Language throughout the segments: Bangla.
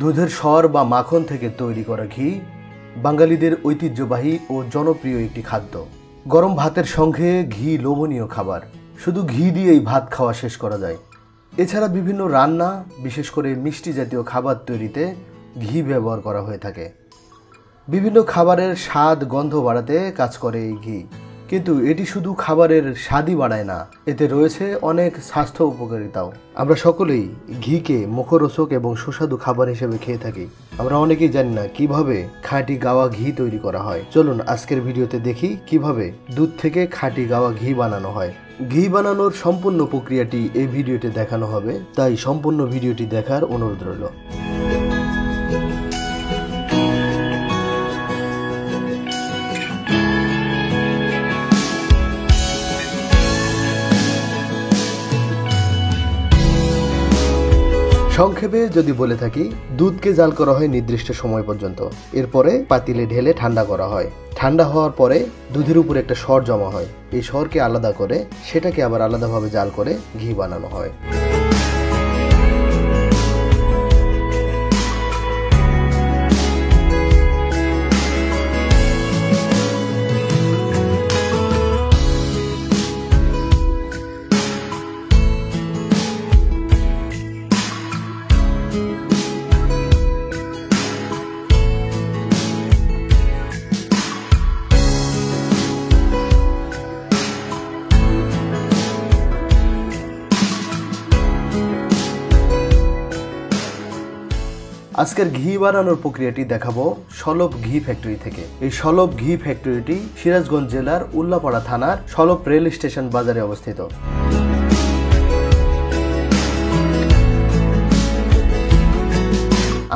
দুধের সর বা মাখন থেকে তৈরি করা ঘি বাঙালিদের ঐতিহ্যবাহী ও জনপ্রিয় একটি খাদ্য। গরম ভাতের সঙ্গে ঘি লোভনীয় খাবার। শুধু ঘি দিয়েই ভাত খাওয়া শেষ করা যায়। এছাড়া বিভিন্ন রান্না, বিশেষ করে মিষ্টি জাতীয় খাবার তৈরিতে ঘি ব্যবহার করা হয়ে থাকে। বিভিন্ন খাবারের স্বাদ, গন্ধ বাড়াতে কাজ করে এই ঘি। কিন্তু এটি শুধু খাবারের স্বাদই বাড়ায় না, এতে রয়েছে অনেক স্বাস্থ্য উপকারিতাও। আমরা সকলেই ঘিকে মুখরোচক এবং সুস্বাদু খাবার হিসেবে খেয়ে থাকি। আমরা অনেকেই জানি না কিভাবে খাঁটি গাওয়া ঘি তৈরি করা হয়। চলুন আজকের ভিডিওতে দেখি কিভাবে দুধ থেকে খাঁটি গাওয়া ঘি বানানো হয়। ঘি বানানোর সম্পূর্ণ প্রক্রিয়াটি এই ভিডিওতে দেখানো হবে, তাই সম্পূর্ণ ভিডিওটি দেখার অনুরোধ রইল। সংক্ষেপে যদি বলে থাকি, দুধকে জাল করা হয় নির্দিষ্ট সময় পর্যন্ত। এরপরে পাতিলে ঢেলে ঠান্ডা করা হয়। ঠান্ডা হওয়ার পরে দুধের উপরে একটা সর জমা হয়। এই সরকে আলাদা করে সেটাকে আবার আলাদাভাবে জাল করে ঘি বানানো হয়। আজকের ঘি বানানোর প্রক্রিয়াটি দেখাবো সলভ ঘি ফ্যাক্টরি থেকে। এই সলভ ঘি ফ্যাক্টরিটি সিরাজগঞ্জ জেলার উল্লাপাড়া থানার সলভ রেল স্টেশন বাজারে অবস্থিত।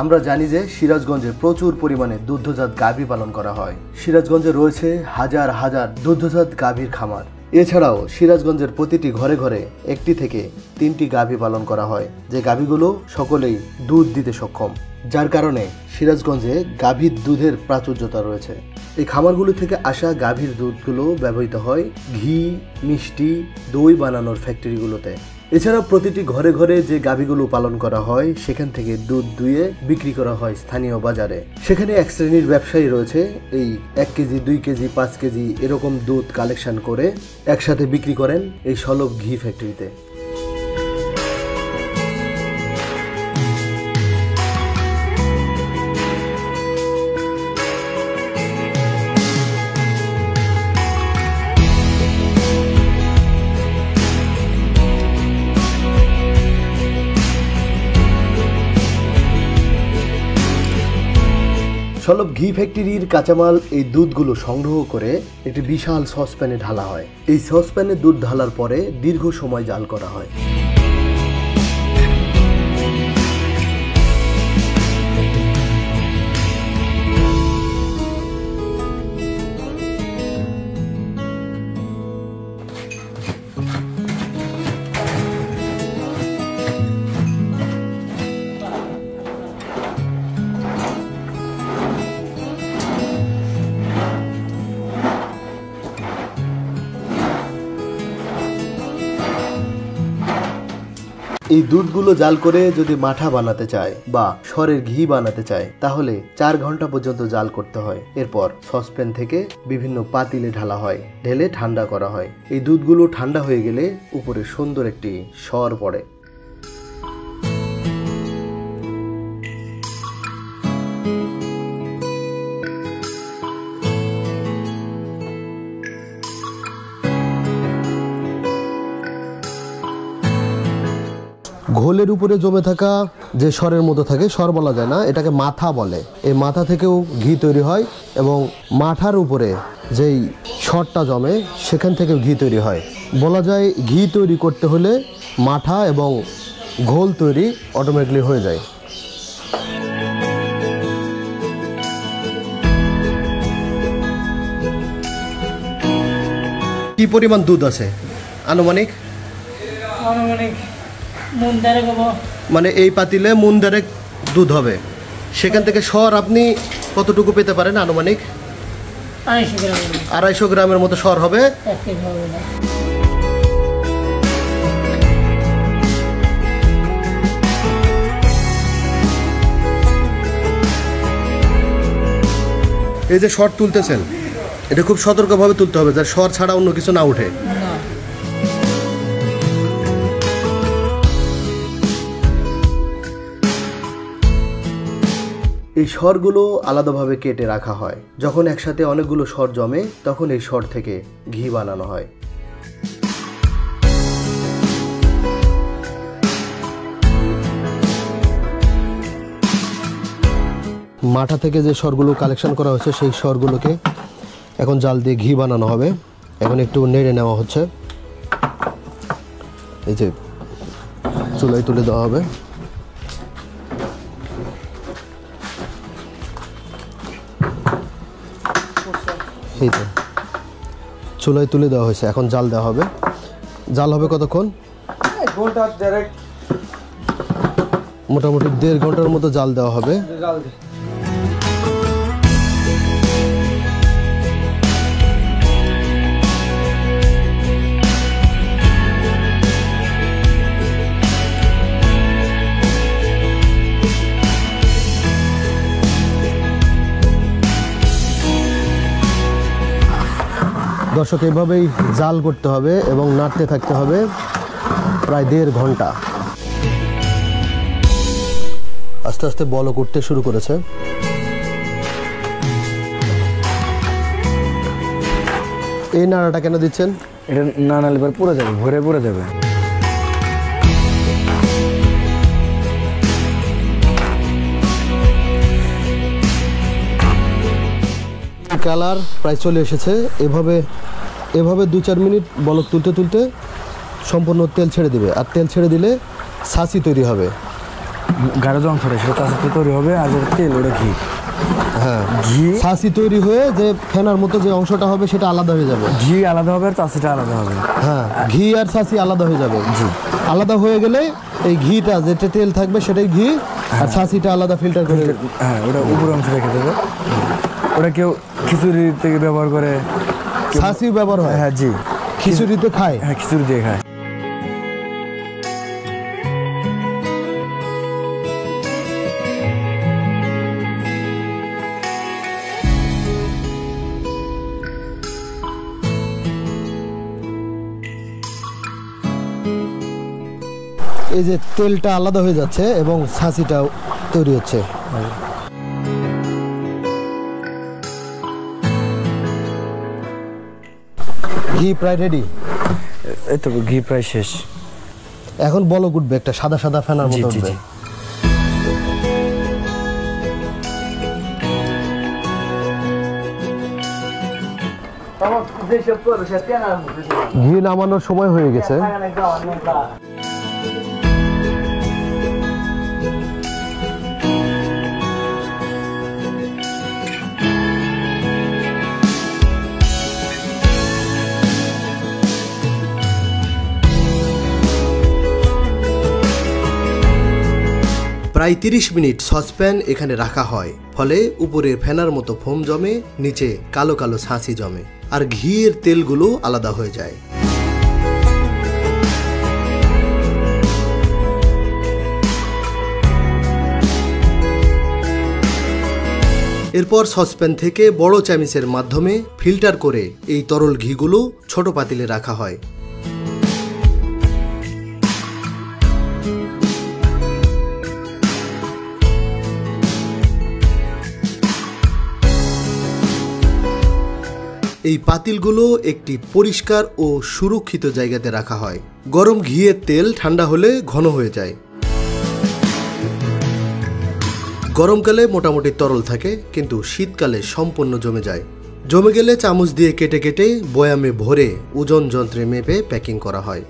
আমরা জানি যে সিরাজগঞ্জে প্রচুর পরিমাণে দুগ্ধজাত গাভী পালন করা হয়। সিরাজগঞ্জে রয়েছে হাজার হাজার দুগ্ধজাত গাভীর খামার। এছাড়াও সিরাজগঞ্জের প্রতিটি ঘরে ঘরে একটি থেকে 3টি গাভী পালন করা হয়, যে গাভীগুলো সকলেই দুধ দিতে সক্ষম, যার কারণে সিরাজগঞ্জে গাভীর দুধের প্রাচুর্যতা রয়েছে। এই খামারগুলো থেকে আসা গাভীর দুধগুলো ব্যবহৃত হয় ঘি, মিষ্টি, দই বানানোর ফ্যাক্টরিগুলোতে। এছাড়া প্রতিটি ঘরে ঘরে যে গাভীগুলো পালন করা হয় সেখান থেকে দুধ দুয়ে বিক্রি করা হয় স্থানীয় বাজারে। সেখানে এক শ্রেণীর ব্যবসায়ী রয়েছে, এই 1 কেজি, 2 কেজি, 5 কেজি এরকম দুধ কালেকশন করে একসাথে বিক্রি করেন এই সলভ ঘি ফ্যাক্টরিতে। সলভ ঘি ফ্যাক্টরির কাঁচামাল এই দুধগুলো সংগ্রহ করে একটি বিশাল সসপ্যানে ঢালা হয়। এই সসপ্যানে দুধ ঢালার পরে দীর্ঘ সময় জাল করা হয়। এই দুধগুলো জাল করে যদি মাঠা বানাতে চায় বা সরের ঘি বানাতে চায় তাহলে 4 ঘন্টা পর্যন্ত জাল করতে হয়। এরপর সসপ্যান থেকে বিভিন্ন পাতিলে ঢালা হয়, ঢেলে ঠান্ডা করা হয়। এই দুধগুলো ঠান্ডা হয়ে গেলে উপরে সুন্দর একটি সর পড়ে। ঘোলের উপরে জমে থাকা যে সরের মতো থাকে, সর বলা যায় না, এটাকে মাথা বলে। এই মাথা থেকেও ঘি তৈরি হয় এবং মাথার উপরে যেই সরটা জমে সেখান থেকেও ঘি তৈরি হয়। বলা যায় ঘি তৈরি করতে হলে মাথা এবং ঘোল তৈরি অটোমেটিকলি হয়ে যায়। কি পরিমাণ দুধ আছে আনুমানিক? মানে এই পাতিলে মন দেড়েক দুধ হবে। সেখান থেকে সর আপনি কতটুকু পেতে পারেন আনুমানিক? 250 গ্রামের মতো সর হবে। এই যে শর্ট তুলতেছেন, এটা খুব সতর্কভাবে তুলতে হবে, যার শর ছাড়া অন্য কিছু না উঠে। এই শরগুলো আলাদাভাবে কেটে রাখা হয়। যখন একসাথে অনেকগুলো শর জমে তখন এই শর থেকে ঘি বানানো হয়। মাঠা থেকে যে শরগুলো কালেকশন করা হয়েছে সেই শরগুলোকে এখন জাল দিয়ে ঘি বানানো হবে। এখন একটু নেড়ে নেওয়া হচ্ছে, এই যে চুলায় তুলে দেওয়া হবে। এই তো চুলায় তুলে দেওয়া হয়েছে, এখন জাল দেওয়া হবে। জাল হবে কতক্ষণ? মোটামুটি 1.5 ঘন্টার মতো জাল দেওয়া হবে। দর্শক, এভাবেই জাল করতে হবে এবং নাড়তে থাকতে হবে প্রায় 1.5 ঘন্টা। আস্তে আস্তে বলক উঠতে শুরু করেছে। এই নাড়াটা কেন দিচ্ছেন? এটা না নাড়লে এবার পুড়ে যাবে, ভরে পুড়ে যাবে। কালার প্রায় চলে এসেছে। এভাবে 2-4 মিনিট বলক তুলতে তুলতে সম্পূর্ণ তেল ছেড়ে দিবে। আর তেল ছেড়ে দিলে ছাঁচি তৈরি হবে, গাঢ় যে অংশটা সেটা ছাঁচি তৈরি হবে। আর যেটা তেল ওটা ঘি। হ্যাঁ, ঘি ছাঁচি তৈরি হয়ে যে ফেনার মতো যে অংশটা হবে সেটা আলাদা হয়ে যাবে। ঘি আলাদা হবে আর ছাঁচিটা আলাদা হবে। হ্যাঁ, ঘি আর ছাঁচি আলাদা হয়ে যাবে। জি, আলাদা হয়ে গেলে এই ঘিটা যেটা তেল থাকবে সেটাই ঘি, আর ছাঁচিটা আলাদা ফিল্টার করে। হ্যাঁ, ওটা উপর অংশ রেখে দেবে। ওটা কেউ খিচুড়ি থেকে ব্যবহার করে, ছাঁচি ব্যবহার হয়। হ্যাঁ জি, খিচুড়িতে খায়। হ্যাঁ, খিচুড়ি দিয়ে খায়। এই যে তেলটা আলাদা হয়ে যাচ্ছে এবং ছাঁচিটাও তৈরি হচ্ছে। ঘি প্রায় রেডি। এই তো ঘি প্রায় শেষ। এখন বলক উঠবে, একটা সাদা সাদা ফেনার মতো উঠবে। ঘি নামানোর সময় হয়ে গেছে। প্রায় 30 মিনিট সসপ্যান এখানে রাখা হয়, ফলে উপরে ফেনার মতো ফোম জমে, নিচে কালো কালো ছাঁচি জমে, আর ঘিয়ের তেলগুলো আলাদা হয়ে যায়। এরপর সসপ্যান থেকে বড় চামিচের মাধ্যমে ফিল্টার করে এই তরল ঘিগুলো ছোট পাতিলে রাখা হয়। এই পাতিলগুলো একটি পরিষ্কার ও সুরক্ষিত জায়গাতে রাখা হয়। গরম ঘিয়ের তেল ঠান্ডা হলে ঘন হয়ে যায়। গরমকালে মোটামুটি তরল থাকে, কিন্তু শীতকালে সম্পূর্ণ জমে যায়। জমে গেলে চামচ দিয়ে কেটে কেটে বয়ামে ভরে ওজন যন্ত্রে মেপে প্যাকিং করা হয়।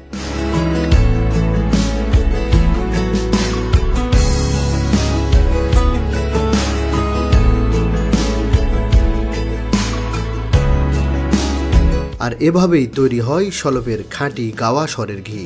আর এভাবেই তৈরি হয় সলপের খাঁটি গাওয়া সরের ঘি।